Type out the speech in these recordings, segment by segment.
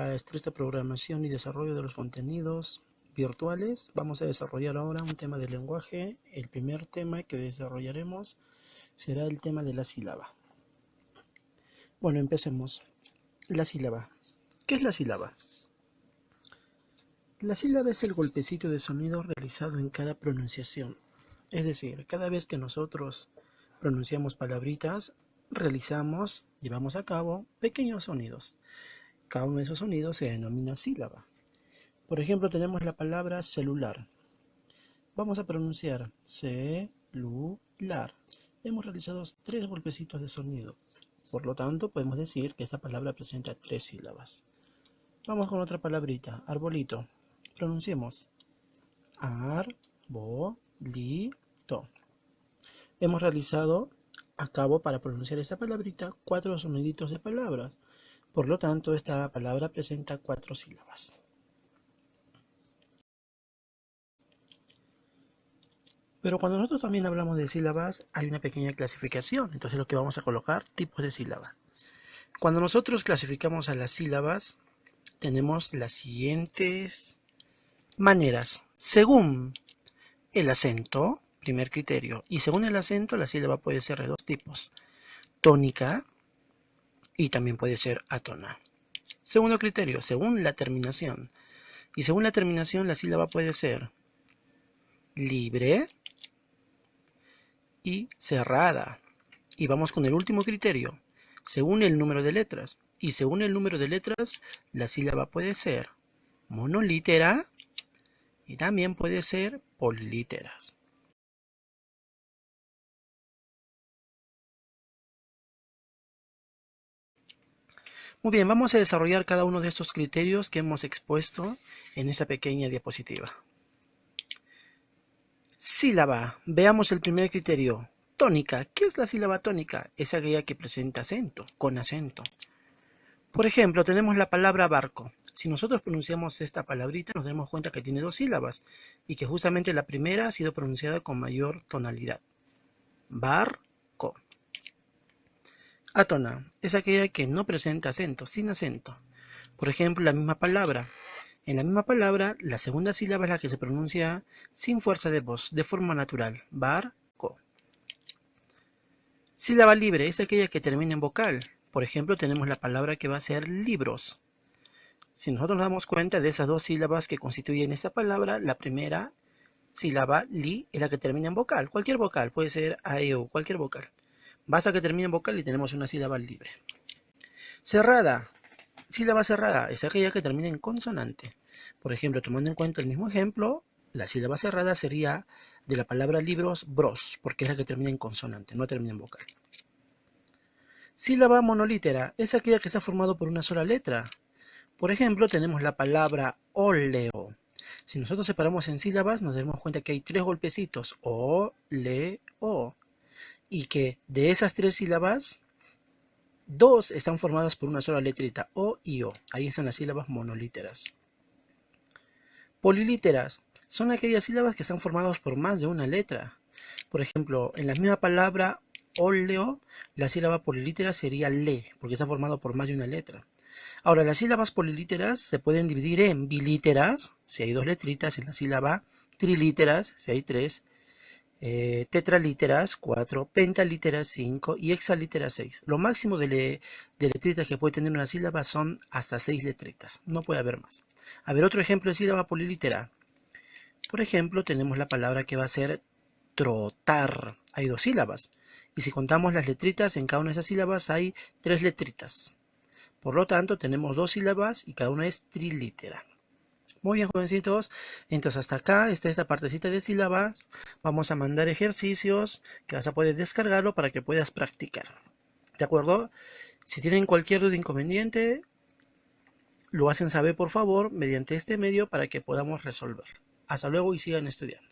la estricta programación y desarrollo de los contenidos virtuales, vamos a desarrollar ahora un tema del lenguaje. El primer tema que desarrollaremos será el tema de la sílaba. Bueno, empecemos. La sílaba. ¿Qué es la sílaba? La sílaba es el golpecito de sonido realizado en cada pronunciación. Es decir, cada vez que nosotros pronunciamos palabritas, llevamos a cabo pequeños sonidos. Cada uno de esos sonidos se denomina sílaba. Por ejemplo, tenemos la palabra celular. Vamos a pronunciar celular. Hemos realizado 3 golpecitos de sonido. Por lo tanto, podemos decir que esta palabra presenta 3 sílabas. Vamos con otra palabrita, arbolito. Pronunciemos arbolito. Hemos realizado a cabo para pronunciar esta palabrita 4 soniditos de palabras. Por lo tanto, esta palabra presenta 4 sílabas. Pero cuando nosotros también hablamos de sílabas, hay una pequeña clasificación. Entonces lo que vamos a colocar, tipos de sílabas. Cuando nosotros clasificamos a las sílabas, tenemos las siguientes maneras. Según el acento, primer criterio, y según el acento, la sílaba puede ser de 2 tipos. Tónica y también puede ser atona. Segundo criterio, según la terminación. Y según la terminación, la sílaba puede ser libre y cerrada. Y vamos con el último criterio, según el número de letras. Y según el número de letras, la sílaba puede ser monolítera y también puede ser polilíteras. Muy bien, vamos a desarrollar cada uno de estos criterios que hemos expuesto en esta pequeña diapositiva. Sílaba. Veamos el primer criterio. Tónica. ¿Qué es la sílaba tónica? Es aquella que presenta acento, con acento. Por ejemplo, tenemos la palabra barco. Si nosotros pronunciamos esta palabrita, nos damos cuenta que tiene 2 sílabas y que justamente la primera ha sido pronunciada con mayor tonalidad. Barco. Átona es aquella que no presenta acento, sin acento. Por ejemplo, la misma palabra. En la misma palabra, la segunda sílaba es la que se pronuncia sin fuerza de voz, de forma natural. Barco. Sílaba libre es aquella que termina en vocal. Por ejemplo, tenemos la palabra que va a ser libros. Si nosotros nos damos cuenta de esas 2 sílabas que constituyen esta palabra, la primera sílaba, li, es la que termina en vocal. Cualquier vocal, puede ser a, e, o, cualquier vocal. Basta que termine en vocal y tenemos una sílaba libre. Cerrada. Sílaba cerrada es aquella que termina en consonante. Por ejemplo, tomando en cuenta el mismo ejemplo, la sílaba cerrada sería de la palabra libros, bros, porque es la que termina en consonante, no termina en vocal. Sílaba monolítera es aquella que está formada por una sola letra. Por ejemplo, tenemos la palabra óleo. Si nosotros separamos en sílabas, nos damos cuenta que hay 3 golpecitos, o, le, o. Y que de esas 3 sílabas, 2 están formadas por una sola letrita, o y o. Ahí están las sílabas monolíteras. Polilíteras son aquellas sílabas que están formadas por más de una letra. Por ejemplo, en la misma palabra óleo, la sílaba polilítera sería le, porque está formado por más de una letra. Ahora, las sílabas polilíteras se pueden dividir en bilíteras, si hay 2 letritas en la sílaba, trilíteras, si hay 3, tetralíteras, 4, pentalíteras, 5 y hexalíteras, 6. Lo máximo de letritas que puede tener una sílaba son hasta 6 letritas, no puede haber más. A ver, otro ejemplo de sílaba polilítera. Por ejemplo, tenemos la palabra que va a ser trotar. Hay 2 sílabas. Y si contamos las letritas, en cada una de esas sílabas hay 3 letritas. Por lo tanto, tenemos 2 sílabas y cada una es trilítera. Muy bien, jovencitos. Entonces, hasta acá está esta partecita de sílabas. Vamos a mandar ejercicios que vas a poder descargarlo para que puedas practicar. ¿De acuerdo? Si tienen cualquier duda o inconveniente, lo hacen saber, por favor, mediante este medio para que podamos resolver. Hasta luego y sigan estudiando.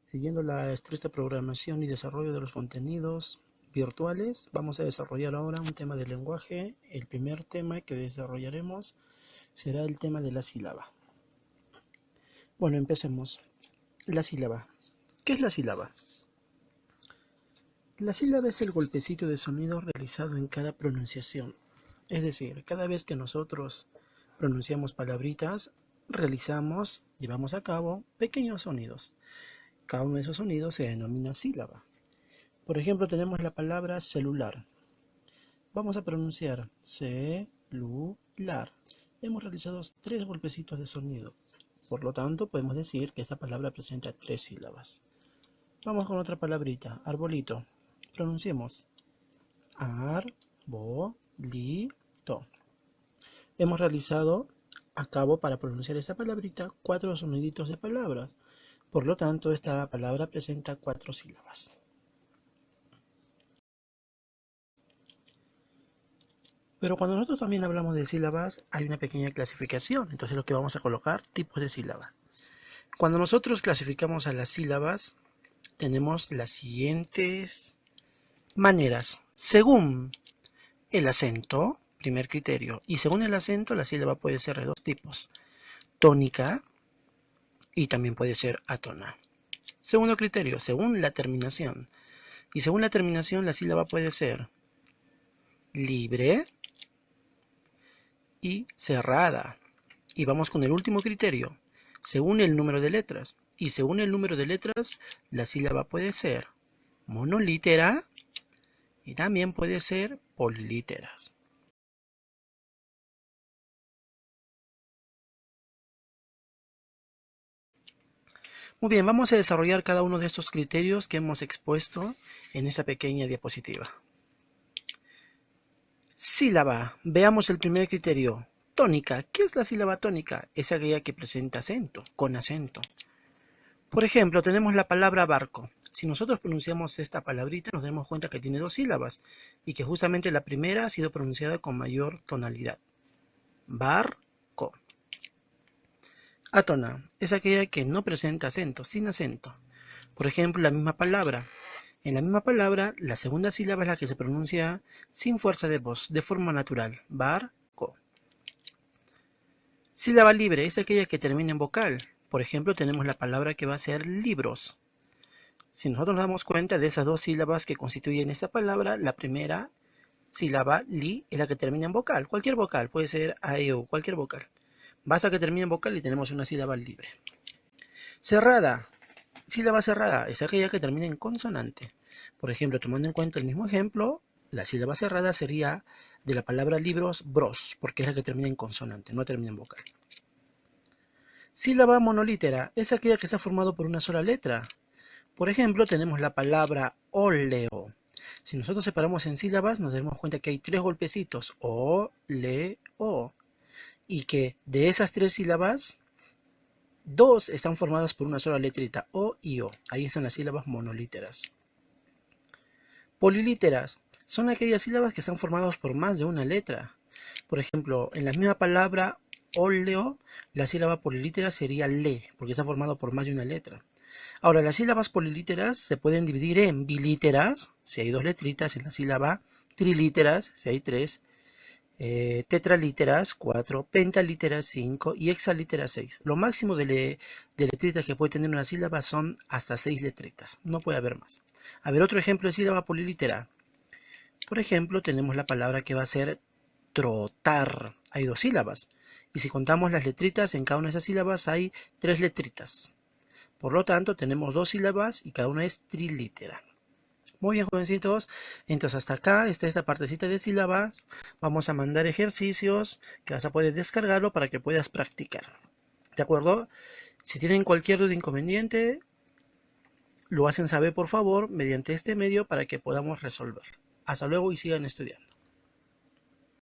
Siguiendo la estricta programación y desarrollo de los contenidos virtuales, vamos a desarrollar ahora un tema del lenguaje. El primer tema que desarrollaremos será el tema de la sílaba. Bueno, empecemos. La sílaba. ¿Qué es la sílaba? La sílaba es el golpecito de sonido realizado en cada pronunciación. Es decir, cada vez que nosotros pronunciamos palabritas, llevamos a cabo pequeños sonidos. Cada uno de esos sonidos se denomina sílaba. Por ejemplo, tenemos la palabra celular. Vamos a pronunciar celular. Hemos realizado 3 golpecitos de sonido. Por lo tanto, podemos decir que esta palabra presenta 3 sílabas. Vamos con otra palabrita, arbolito. Pronunciemos arbolito. Hemos realizado a cabo para pronunciar esta palabrita 4 soniditos de palabras. Por lo tanto, esta palabra presenta 4 sílabas. Pero cuando nosotros también hablamos de sílabas, hay una pequeña clasificación. Entonces lo que vamos a colocar, tipos de sílabas. Cuando nosotros clasificamos a las sílabas, tenemos las siguientes maneras. Según el acento, primer criterio, y según el acento, la sílaba puede ser de 2 tipos. Tónica y también puede ser átona. Segundo criterio, según la terminación. Y según la terminación, la sílaba puede ser libre y cerrada. Y vamos con el último criterio, según el número de letras. Y según el número de letras, la sílaba puede ser monolítera y también puede ser polilíteras. Muy bien, vamos a desarrollar cada uno de estos criterios que hemos expuesto en esta pequeña diapositiva. Sílaba. Veamos el primer criterio. Tónica. ¿Qué es la sílaba tónica? Es aquella que presenta acento, con acento. Por ejemplo, tenemos la palabra barco. Si nosotros pronunciamos esta palabrita, nos damos cuenta que tiene 2 sílabas y que justamente la primera ha sido pronunciada con mayor tonalidad. Barco. Átona es aquella que no presenta acento, sin acento. Por ejemplo, la misma palabra. En la misma palabra, la segunda sílaba es la que se pronuncia sin fuerza de voz, de forma natural. Barco. Sílaba libre es aquella que termina en vocal. Por ejemplo, tenemos la palabra que va a ser libros. Si nosotros nos damos cuenta de esas 2 sílabas que constituyen esta palabra, la primera sílaba, li, es la que termina en vocal. Cualquier vocal, puede ser a, e, o, cualquier vocal. Basta que termine en vocal y tenemos una sílaba libre. Cerrada. Sílaba cerrada es aquella que termina en consonante. Por ejemplo, tomando en cuenta el mismo ejemplo, la sílaba cerrada sería de la palabra libros, bros, porque es la que termina en consonante, no termina en vocal. Sílaba monolítera es aquella que está formada por una sola letra. Por ejemplo, tenemos la palabra óleo. Si nosotros separamos en sílabas, nos daremos cuenta que hay 3 golpecitos, o, le, o. Y que de esas 3 sílabas, 2 están formadas por una sola letrita, o y o. Ahí están las sílabas monolíteras. Polilíteras son aquellas sílabas que están formadas por más de una letra. Por ejemplo, en la misma palabra óleo, la sílaba polilítera sería le, porque está formado por más de una letra. Ahora, las sílabas polilíteras se pueden dividir en bilíteras, si hay 2 letritas en la sílaba, trilíteras, si hay 3, tetralíteras, 4, pentalíteras, 5 y hexalíteras, 6. Lo máximo de letritas que puede tener una sílaba son hasta 6 letritas, no puede haber más. A ver, otro ejemplo de sílaba polilítera. Por ejemplo, tenemos la palabra que va a ser trotar. Hay 2 sílabas. Y si contamos las letritas, en cada una de esas sílabas hay 3 letritas. Por lo tanto, tenemos 2 sílabas y cada una es trilítera. Muy bien, jovencitos. Entonces, hasta acá está esta partecita de sílabas. Vamos a mandar ejercicios que vas a poder descargarlo para que puedas practicar. ¿De acuerdo? Si tienen cualquier duda o inconveniente, lo hacen saber por favor mediante este medio para que podamos resolver. Hasta luego y sigan estudiando.